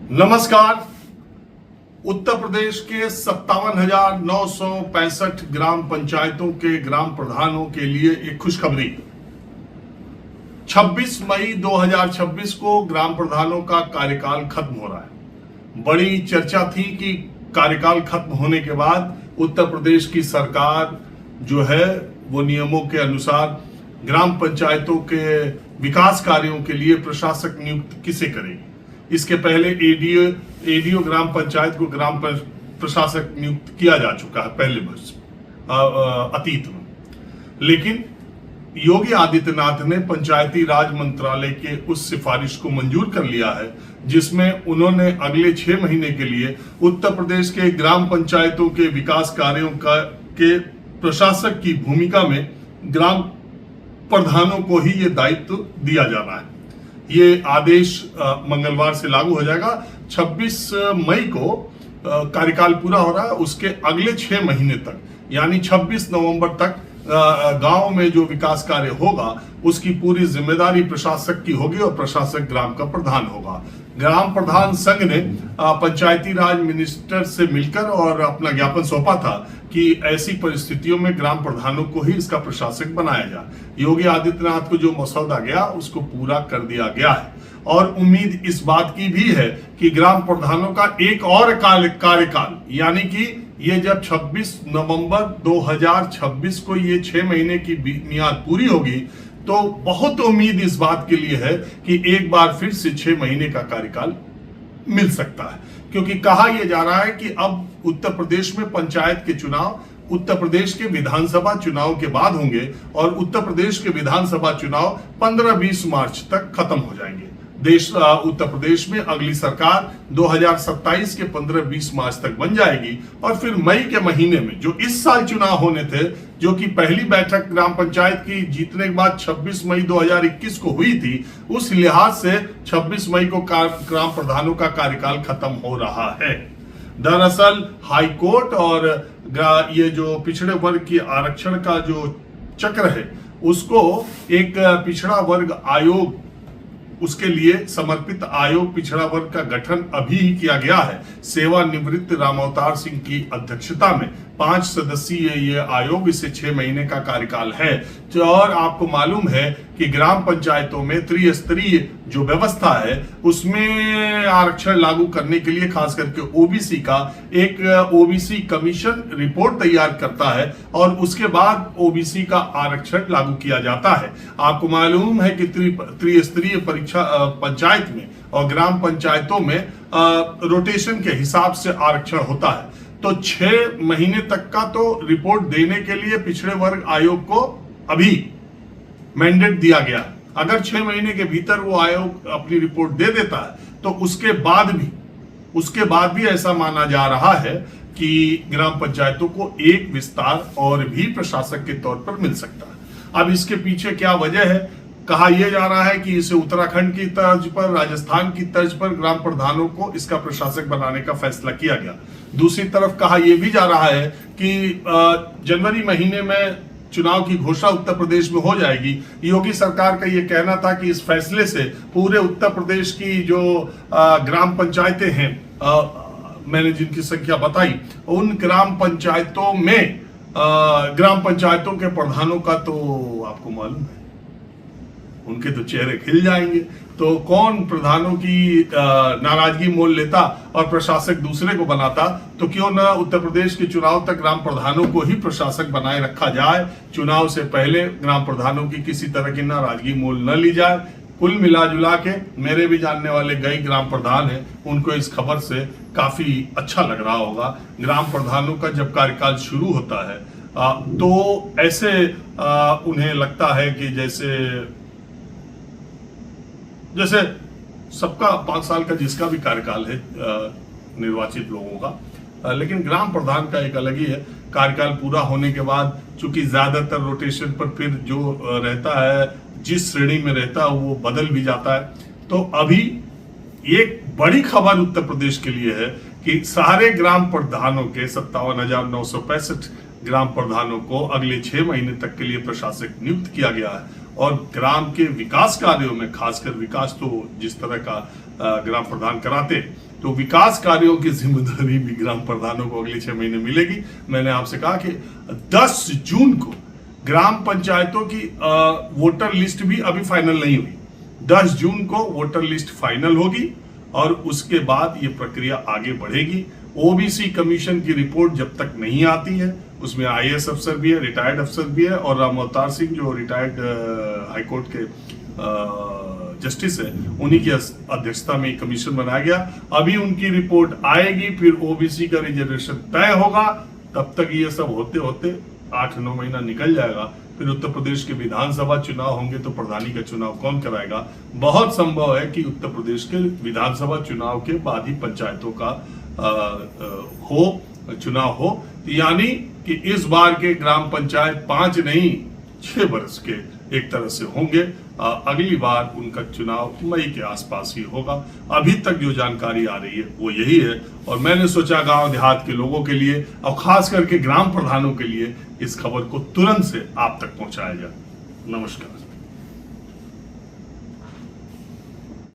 नमस्कार। उत्तर प्रदेश के 57,965 ग्राम पंचायतों के ग्राम प्रधानों के लिए एक खुशखबरी। 26 मई 2026 को ग्राम प्रधानों का कार्यकाल खत्म हो रहा है। बड़ी चर्चा थी कि कार्यकाल खत्म होने के बाद उत्तर प्रदेश की सरकार जो है वो नियमों के अनुसार ग्राम पंचायतों के विकास कार्यों के लिए प्रशासक नियुक्त किसे करेगी। इसके पहले एडीओ ग्राम पंचायत को ग्राम प्रशासक नियुक्त किया जा चुका है पहले वर्ष अतीत में, लेकिन योगी आदित्यनाथ ने पंचायती राज मंत्रालय के उस सिफारिश को मंजूर कर लिया है जिसमें उन्होंने अगले 6 महीने के लिए उत्तर प्रदेश के ग्राम पंचायतों के विकास कार्यों के प्रशासक की भूमिका में ग्राम प्रधानों को ही ये दायित्व दिया जाना है। ये आदेश मंगलवार से लागू हो जाएगा। 26 मई को कार्यकाल पूरा हो रहा है, उसके अगले 6 महीने तक यानी 26 नवंबर तक गांव में जो विकास कार्य होगा उसकी पूरी जिम्मेदारी प्रशासक की होगी और प्रशासक ग्राम का प्रधान होगा। ग्राम प्रधान संघ ने पंचायती राज मिनिस्टर से मिलकर और अपना ज्ञापन सौंपा था कि ऐसी परिस्थितियों में ग्राम प्रधानों को ही इसका प्रशासक बनाया जाए। योगी आदित्यनाथ को जो मसौदा गया उसको पूरा कर दिया गया है और उम्मीद इस बात की भी है कि ग्राम प्रधानों का एक और कार्यकाल यानी कि ये जब 26 नवंबर 2026 को ये 6 महीने की मियाद पूरी होगी तो बहुत उम्मीद इस बात के लिए है कि एक बार फिर से 6 महीने का कार्यकाल मिल सकता है, क्योंकि कहा यह जा रहा है कि अब उत्तर प्रदेश में पंचायत के चुनाव उत्तर प्रदेश के विधानसभा चुनाव के बाद होंगे और उत्तर प्रदेश के विधानसभा चुनाव 15-20 मार्च तक खत्म हो जाएंगे। उत्तर प्रदेश में अगली सरकार 2027 के 15-20 मार्च तक बन जाएगी और फिर मई के महीने में जो इस साल चुनाव होने थे, जो कि पहली बैठक ग्राम पंचायत की जीतने के बाद 26 मई 2021 को हुई थी, उस लिहाज से 26 मई को ग्राम प्रधानों का कार्यकाल खत्म हो रहा है। दरअसल हाईकोर्ट और ये जो पिछड़े वर्ग की आरक्षण का जो चक्र है उसको एक पिछड़ा वर्ग आयोग, उसके लिए समर्पित आयोग पिछड़ा वर्ग का गठन अभी ही किया गया है। सेवानिवृत्त रामावतार सिंह की अध्यक्षता में 5 सदस्यीय ये आयोग, इससे 6 महीने का कार्यकाल है। और आपको मालूम है कि ग्राम पंचायतों में त्रिस्तरीय जो व्यवस्था है उसमें आरक्षण लागू करने के लिए खास करके ओबीसी का एक ओबीसी कमीशन रिपोर्ट तैयार करता है और उसके बाद ओबीसी का आरक्षण लागू किया जाता है। आपको मालूम है कि त्रिस्तरीय परीक्षा पंचायत में और ग्राम पंचायतों में रोटेशन के हिसाब से आरक्षण होता है। तो 6 महीने तक का तो रिपोर्ट देने के लिए पिछड़े वर्ग आयोग को अभी मैंडेट दिया गया। अगर 6 महीने के भीतर वो आयोग अपनी रिपोर्ट दे देता है तो उसके बाद भी ऐसा माना जा रहा है कि ग्राम पंचायतों को एक विस्तार और भी प्रशासक के तौर पर मिल सकता है। अब इसके पीछे क्या वजह है? कहा यह जा रहा है कि इसे उत्तराखंड की तर्ज पर, राजस्थान की तर्ज पर ग्राम प्रधानों को इसका प्रशासक बनाने का फैसला किया गया। दूसरी तरफ कहा यह भी जा रहा है कि जनवरी महीने में चुनाव की घोषणा उत्तर प्रदेश में हो जाएगी। योगी सरकार का यह कहना था कि इस फैसले से पूरे उत्तर प्रदेश की जो ग्राम पंचायतें हैं, मैंने जिनकी संख्या बताई, उन ग्राम पंचायतों के प्रधानों का तो आपको मालूम है उनके तो चेहरे खिल जाएंगे। तो कौन प्रधानों की नाराजगी मोल लेता और प्रशासक दूसरे को बनाता, तो क्यों ना उत्तर प्रदेश के चुनाव तक ग्राम प्रधानों को ही प्रशासक बनाए रखा जाए। चुनाव से पहले ग्राम प्रधानों की किसी तरह की नाराजगी मोल न ली जाए। कुल मिला जुला के मेरे भी जानने वाले कई ग्राम प्रधान हैं, उनको इस खबर से काफी अच्छा लग रहा होगा। ग्राम प्रधानों का जब कार्यकाल शुरू होता है तो ऐसे उन्हें लगता है कि जैसे सबका 5 साल का जिसका भी कार्यकाल है निर्वाचित लोगों का, लेकिन ग्राम प्रधान का एक अलग ही है। कार्यकाल पूरा होने के बाद चूंकि ज्यादातर रोटेशन पर फिर जो रहता है, जिस श्रेणी में रहता है वो बदल भी जाता है। तो अभी एक बड़ी खबर उत्तर प्रदेश के लिए है कि सारे ग्राम प्रधानों के 57,965 ग्राम प्रधानों को अगले 6 महीने तक के लिए प्रशासक नियुक्त किया गया है और ग्राम के विकास कार्यों में, खासकर विकास तो जिस तरह का ग्राम प्रधान कराते, तो विकास कार्यों की जिम्मेदारी भी ग्राम प्रधानों को अगले 6 महीने मिलेगी। मैंने आपसे कहा कि 10 जून को ग्राम पंचायतों की वोटर लिस्ट भी अभी फाइनल नहीं हुई। 10 जून को वोटर लिस्ट फाइनल होगी और उसके बाद ये प्रक्रिया आगे बढ़ेगी। ओबीसी कमीशन की रिपोर्ट जब तक नहीं आती है, उसमें आईएएस अफसर भी है, रिटायर्ड अफसर भी है, और राम अवतार सिंह जो रिटायर्ड हाईकोर्ट के जस्टिस है, उन्हीं की अध्यक्षता में कमीशन बनाया गया। अभी उनकी रिपोर्ट आएगी, फिर ओबीसी का रिजर्वेशन तय होगा। तब तक ये सब होते होते 8-9 महीना निकल जाएगा। फिर उत्तर प्रदेश के विधानसभा चुनाव होंगे तो प्रधानी का चुनाव कौन कराएगा? बहुत संभव है कि उत्तर प्रदेश के विधानसभा चुनाव के बाद ही पंचायतों का चुनाव हो। यानी कि इस बार के ग्राम पंचायत 5 नहीं 6 वर्ष के एक तरह से होंगे। अगली बार उनका चुनाव मई के आसपास ही होगा। अभी तक जो जानकारी आ रही है वो यही है, और मैंने सोचा गांव देहात के लोगों के लिए और खास करके ग्राम प्रधानों के लिए इस खबर को तुरंत से आप तक पहुंचाया जाए। नमस्कार।